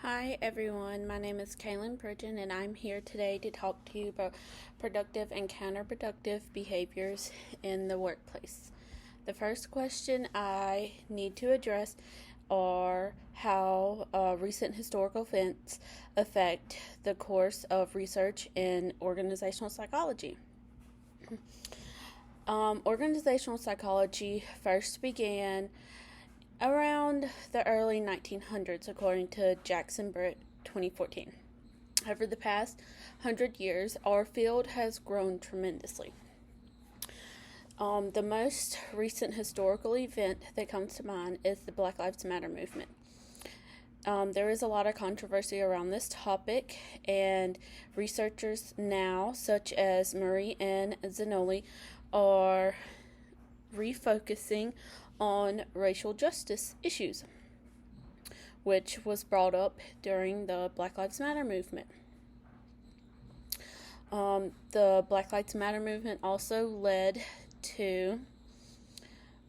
Hi everyone, my name is Kaylin Bridgen and I'm here today to talk to you about productive and counterproductive behaviors in the workplace. The first question I need to address are how recent historical events affect the course of research in organizational psychology. Organizational psychology first began around the early 1900s, according to Jex and Britt 2014. Over the past 100 years, our field has grown tremendously. The most recent historical event that comes to mind is the Black Lives Matter movement. There is a lot of controversy around this topic, and researchers now, such as Marie N. Zanoli, are refocusing on racial justice issues, which was brought up during the Black Lives Matter movement. The Black Lives Matter movement also led to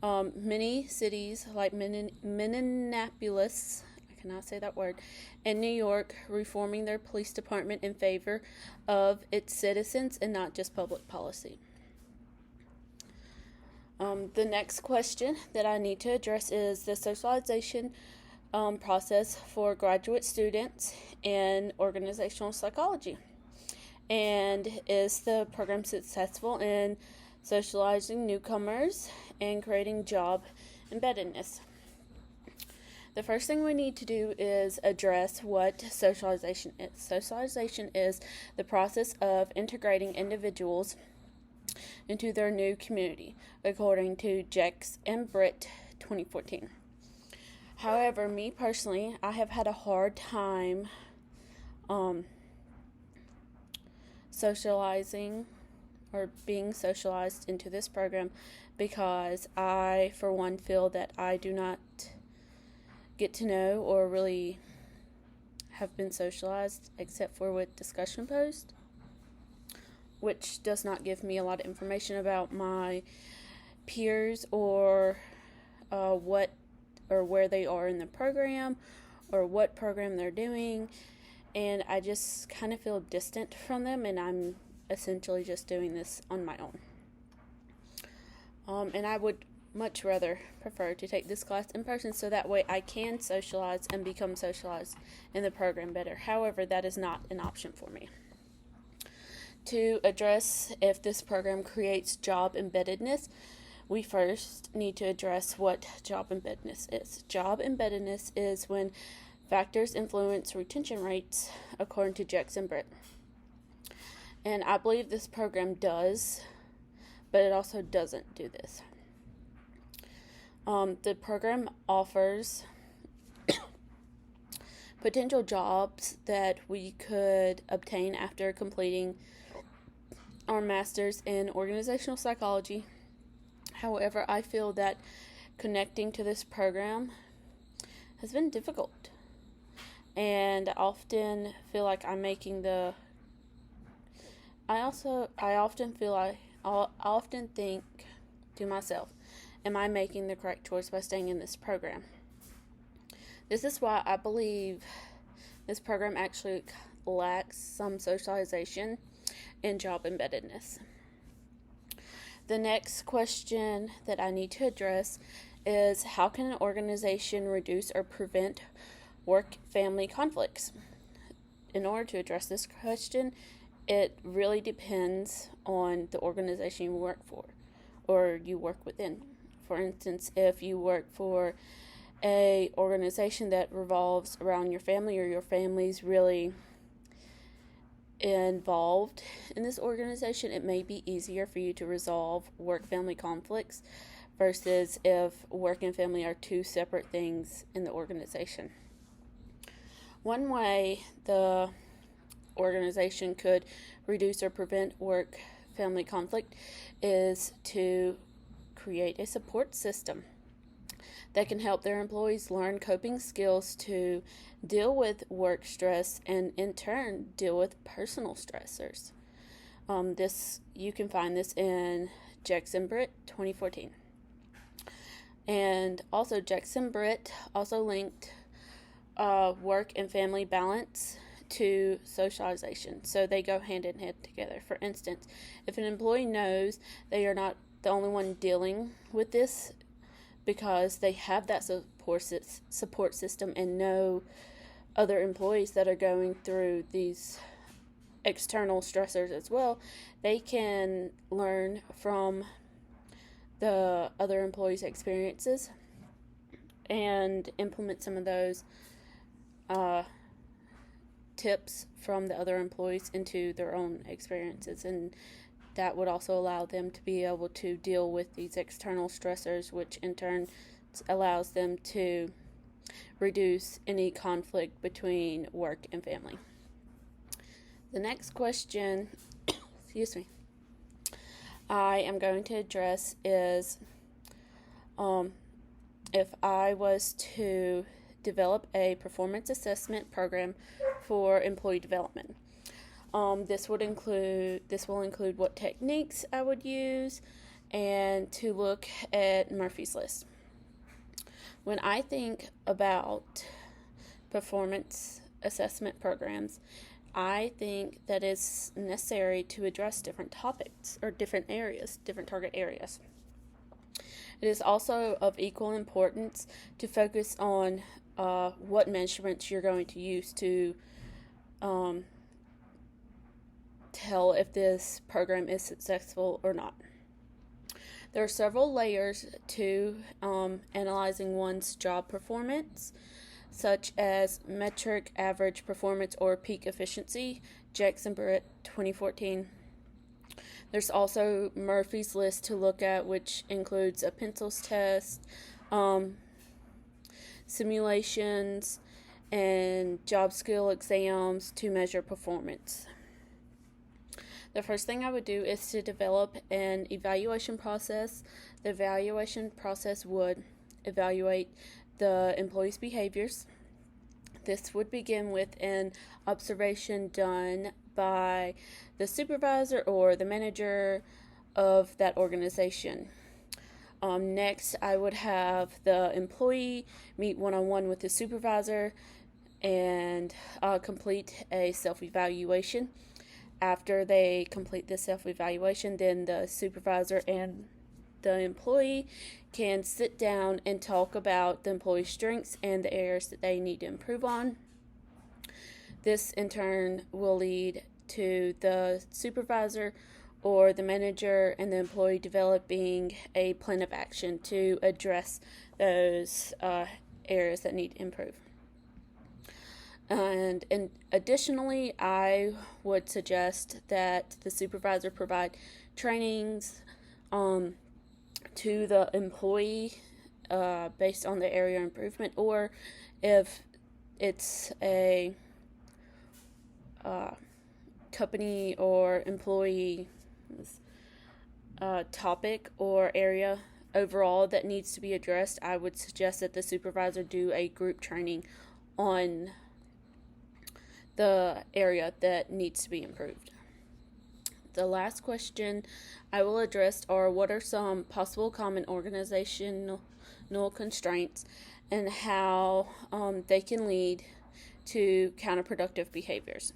many cities like Minneapolis, I cannot say that word, and New York reforming their police department in favor of its citizens and not just public policy. The next question that I need to address is the socialization process for graduate students in organizational psychology. And is the program successful in socializing newcomers and creating job embeddedness? The first thing we need to do is address what socialization is. Socialization is the process of integrating individuals into their new community, according to Jex and Britt 2014. However, me personally, I have had a hard time socializing or being socialized into this program because I, for one, feel that I do not get to know or really have been socialized except for with discussion posts, which does not give me a lot of information about my peers or what or where they are in the program or what program they're doing, and I just kind of feel distant from them, and I'm essentially just doing this on my own. And I would much rather prefer to take this class in person so that way I can socialize and become socialized in the program better. However, that is not an option for me. To address if this program creates job embeddedness, we first need to address what job embeddedness is. Job embeddedness is when factors influence retention rates, according to Jex and Britt. And I believe this program does, but it also doesn't do this. The program offers potential jobs that we could obtain after completing our master's in organizational psychology. However, I feel that connecting to this program has been difficult, and I often feel like I'm making the I often think to myself, am I making the correct choice by staying in this program? This is why I believe this program actually lacks some socialization and job embeddedness. The next question that I need to address is how can an organization reduce or prevent work-family conflicts? In order to address this question, it really depends on the organization you work for or you work within. For instance, if you work for a organization that revolves around your family or your family's really involved in this organization, it may be easier for you to resolve work-family conflicts versus if work and family are two separate things in the organization. One way the organization could reduce or prevent work-family conflict is to create a support system that can help their employees learn coping skills to deal with work stress and in turn deal with personal stressors. You can find this in Jex and Britt 2014. And also Jex and Britt also linked work and family balance to socialization. So they go hand in hand together. For instance, if an employee knows they are not the only one dealing with this because they have that support system and know other employees that are going through these external stressors as well, they can learn from the other employees' experiences and implement some of those tips from the other employees into their own experiences, and that would also allow them to be able to deal with these external stressors, which in turn allows them to reduce any conflict between work and family. The next question, excuse me, I am going to address is if I was to develop a performance assessment program for employee development. This will include what techniques I would use and to look at Murphy's List. When I think about performance assessment programs, I think that it's necessary to address different topics or different target areas. It is also of equal importance to focus on what measurements you're going to use to tell if this program is successful or not. There are several layers to analyzing one's job performance, such as metric average performance or peak efficiency, Jex and Britt 2014. There's also Murphy's List to look at, which includes a pencils test, simulations, and job skill exams to measure performance. The first thing I would do is to develop an evaluation process. The evaluation process would evaluate the employee's behaviors. This would begin with an observation done by the supervisor or the manager of that organization. Next, I would have the employee meet one-on-one with the supervisor and complete a self-evaluation. After they complete the self-evaluation, then the supervisor and the employee can sit down and talk about the employee's strengths and the areas that they need to improve on. This, in turn, will lead to the supervisor or the manager and the employee developing a plan of action to address those areas that need to improve. And additionally, I would suggest that the supervisor provide trainings to the employee based on the area of improvement, or if it's a company or employee topic or area overall that needs to be addressed, I would suggest that the supervisor do a group training on the area that needs to be improved. The last question I will address are what are some possible common organizational constraints and how they can lead to counterproductive behaviors.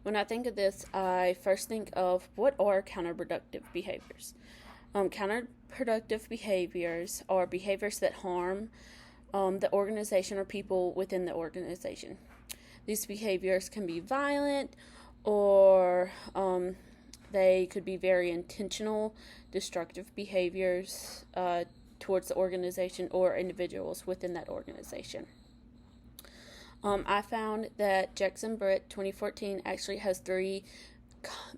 When I think of this, I first think of what are counterproductive behaviors. Counterproductive behaviors are behaviors that harm the organization or people within the organization. These behaviors can be violent, or they could be very intentional, destructive behaviors towards the organization or individuals within that organization. I found that Jex and Britt 2014 actually has 3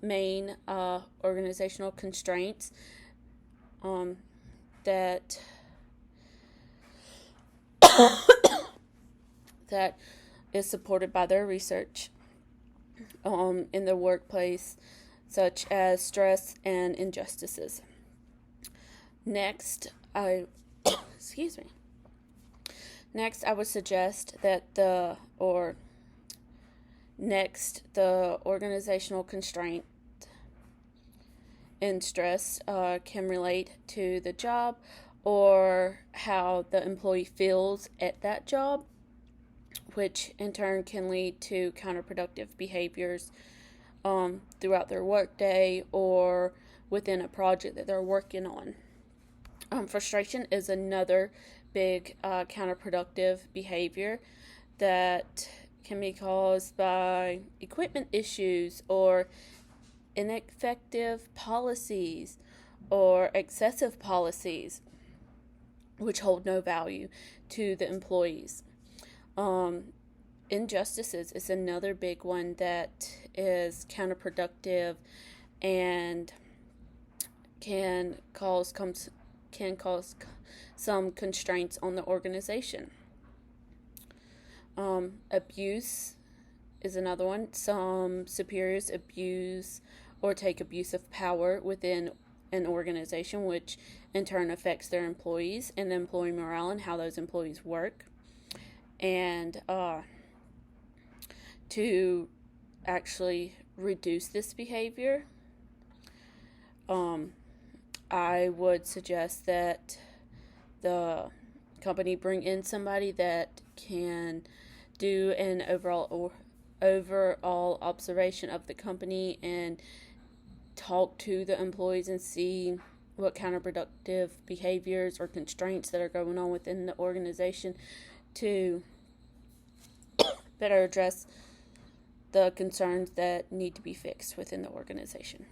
main organizational constraints that that is supported by their research in the workplace, such as stress and injustices. Next, I would suggest that the organizational constraint and stress can relate to the job or how the employee feels at that job. which in turn can lead to counterproductive behaviors throughout their workday or within a project that they're working on. Frustration is another big counterproductive behavior that can be caused by equipment issues or ineffective policies or excessive policies, which hold no value to the employees. Injustices is another big one that is counterproductive and can cause some constraints on the organization. Abuse is another one. Some superiors abuse or take abuse of power within an organization, which in turn affects their employees and the employee morale and how those employees work. And to actually reduce this behavior, I would suggest that the company bring in somebody that can do an overall observation of the company and talk to the employees and see what counterproductive behaviors or constraints that are going on within the organization to better address the concerns that need to be fixed within the organization.